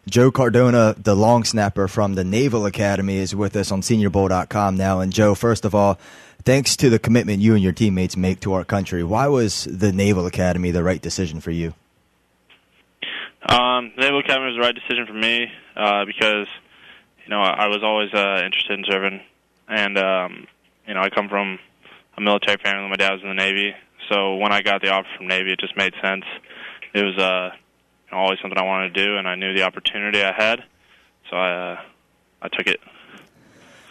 Joe Cardona, the long snapper from the Naval Academy, is with us on SeniorBowl.com now. And Joe, first of all, thanks to the commitment you and your teammates make to our country, why was the Naval Academy the right decision for you? The Naval Academy was the right decision for me because, I was always interested in serving. And, I come from a military family. My dad was in the Navy. So when I got the offer from Navy, it just made sense. It was always something I wanted to do, and I knew the opportunity I had. So I took it.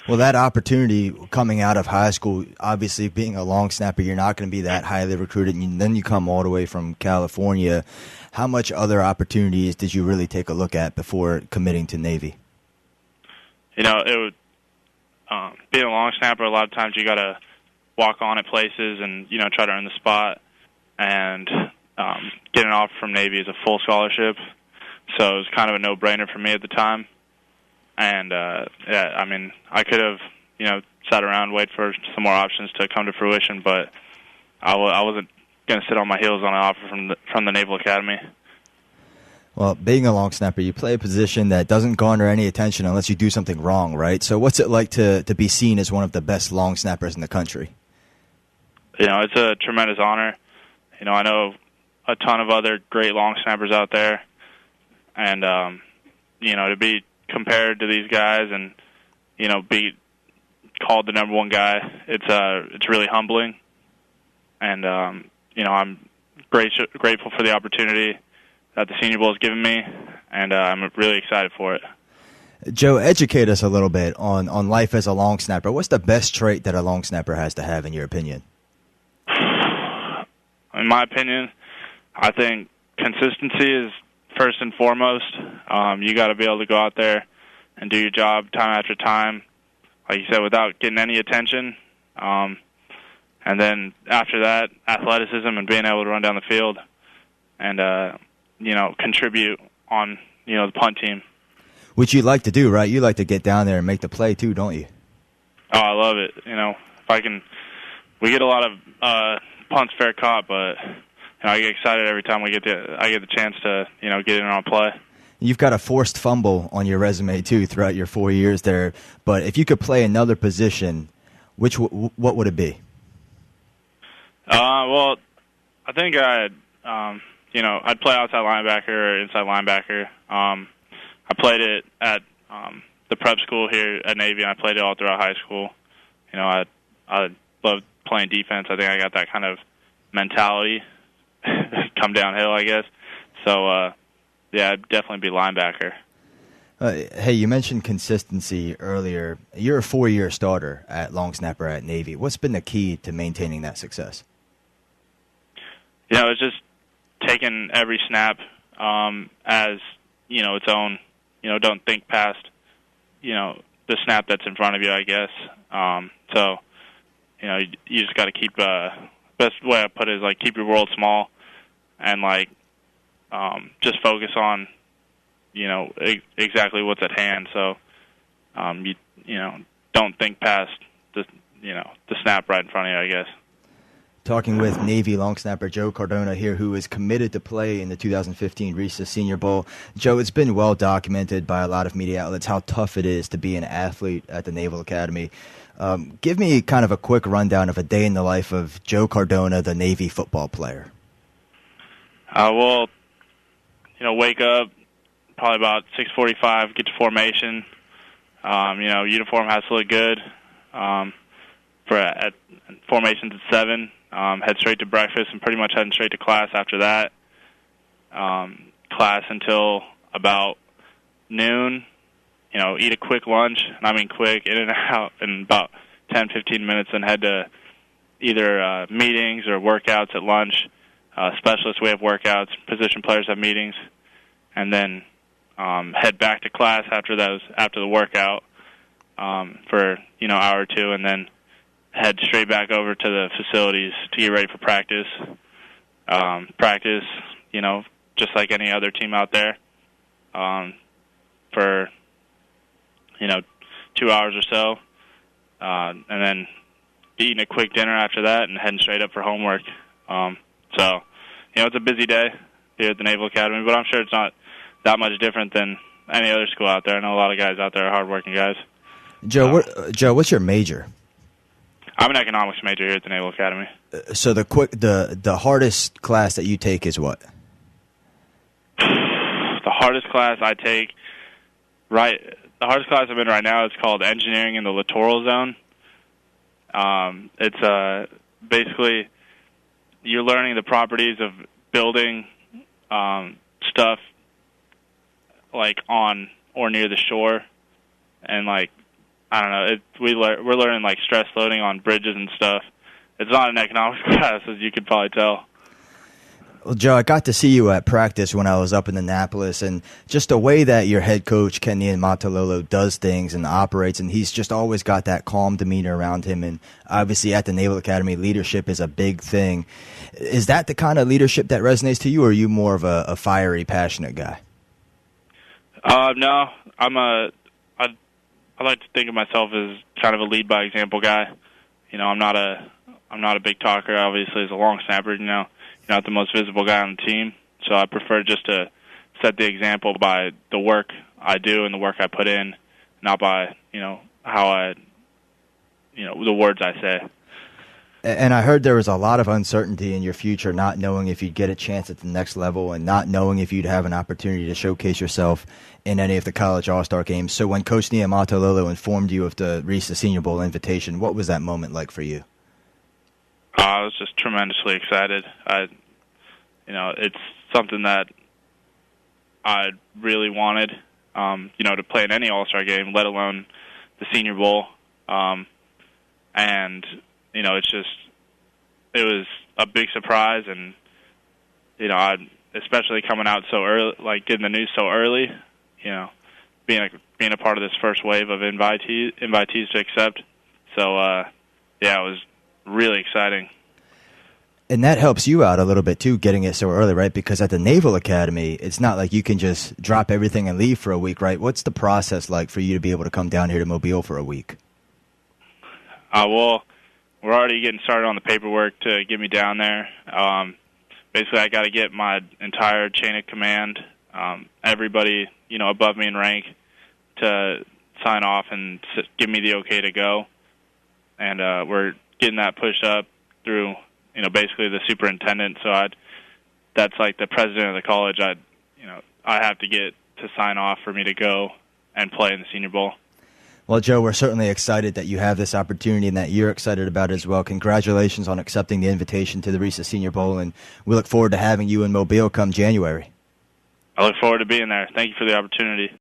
Well, that opportunity coming out of high school, obviously being a long snapper, you're not going to be that highly recruited, and then you come all the way from California. How much other opportunities did you really take a look at before committing to Navy? It would being a long snapper, a lot of times you got to walk on at places and, try to earn the spot. And getting an offer from Navy is a full scholarship. So it was kind of a no-brainer for me at the time. And, I could have, sat around and wait for some more options to come to fruition, but I wasn't going to sit on my heels on an offer from the Naval Academy. Well, being a long snapper, you play a position that doesn't garner any attention unless you do something wrong, right? So what's it like to be seen as one of the best long snappers in the country? It's a tremendous honor. I know a ton of other great long snappers out there, and to be compared to these guys and be called the number one guy, it's really humbling, and I'm grateful for the opportunity that the Senior Bowl has given me, and I'm really excited for it. Joe, educate us a little bit on life as a long snapper. What's the best trait that a long snapper has to have, in your opinion? In my opinion, I think consistency is first and foremost. You got to be able to go out there and do your job time after time, like you said, without getting any attention. And then after that, athleticism and being able to run down the field and, contribute on, the punt team. Which you like to do, right? You like to get down there and make the play too, don't you? Oh, I love it. If I can, we get a lot of punts fair caught, but I get excited every time I get the chance to get in on play. You've got a forced fumble on your resume too throughout your 4 years there. But if you could play another position, what would it be? Well, I think I'd play outside linebacker or inside linebacker. I played it at the prep school here at Navy, and I played it all throughout high school. I loved playing defense. I think I got that kind of mentality come downhill, I guess. So, I'd definitely be linebacker. Hey, you mentioned consistency earlier. You're a 4-year starter at long snapper at Navy. What's been the key to maintaining that success? It's just taking every snap as, its own. Don't think past, the snap that's in front of you, I guess. You just got to keep, best way I put it is, keep your world small and, just focus on, exactly what's at hand. So, don't think past the snap right in front of you, I guess. Talking with Navy long snapper Joe Cardona here, who is committed to play in the 2015 Reese Senior Bowl. Joe, it's been well documented by a lot of media outlets how tough it is to be an athlete at the Naval Academy. Give me kind of a quick rundown of a day in the life of Joe Cardona, the Navy football player. Wake up probably about 6:45, get to formation. Uniform has to look good. At formations at 7. Head straight to breakfast and pretty much heading straight to class after that. Class until about noon. Eat a quick lunch, and I mean quick, in and out in about 10, 15 minutes, and head to either meetings or workouts at lunch. Specialists, we have workouts. Position players have meetings. And then head back to class after the workout for, hour or two, and then head straight back over to the facilities to get ready for practice. Practice, just like any other team out there, for 2 hours or so, and then eating a quick dinner after that and heading straight up for homework. It's a busy day here at the Naval Academy, but I'm sure it's not that much different than any other school out there. I know a lot of guys out there are hardworking guys. Joe, what's your major? I'm an economics major here at the Naval Academy. So the hardest class that you take is what? The hardest class I take, the hardest class I'm in right now is called Engineering in the Littoral Zone. It's basically you're learning the properties of building stuff like on or near the shore, and like I don't know, we're learning like stress loading on bridges and stuff. It's not an economics class, as you could probably tell. Well, Joe, I got to see you at practice when I was up in Annapolis, and just the way that your head coach, Kenny Matalolo, does things and operates, and he's just always got that calm demeanor around him, and obviously at the Naval Academy, leadership is a big thing. Is that the kind of leadership that resonates to you, or are you more of a fiery, passionate guy? No, I like to think of myself as kind of a lead by example guy. You know, I'm not a big talker, obviously, as a long snapper, not the most visible guy on the team, so I prefer just to set the example by the work I do and the work I put in, not by, how the words I say. And I heard there was a lot of uncertainty in your future, not knowing if you'd get a chance at the next level and not knowing if you'd have an opportunity to showcase yourself in any of the college all-star games. So when Coach Niumatalolo informed you of the Reese Senior Bowl invitation, what was that moment like for you? I was just tremendously excited. It's something that I really wanted, to play in any All-Star game, let alone the Senior Bowl. It was a big surprise, and especially coming out so early, like getting the news so early, being a part of this first wave of invitees to accept. So it was really exciting. And that helps you out a little bit, too, getting it so early, right? Because at the Naval Academy, it's not like you can just drop everything and leave for a week, right? What's the process like for you to be able to come down here to Mobile for a week? Well, we're already getting started on the paperwork to get me down there. Basically, I got to get my entire chain of command, everybody, above me in rank, to sign off and give me the okay to go. And we're getting that pushed up through basically the superintendent. So that's like the president of the college. I have to get to sign off for me to go and play in the Senior Bowl. Well, Joe, we're certainly excited that you have this opportunity and that you're excited about it as well. Congratulations on accepting the invitation to the Reese Senior Bowl, and we look forward to having you in Mobile come January. I look forward to being there. Thank you for the opportunity.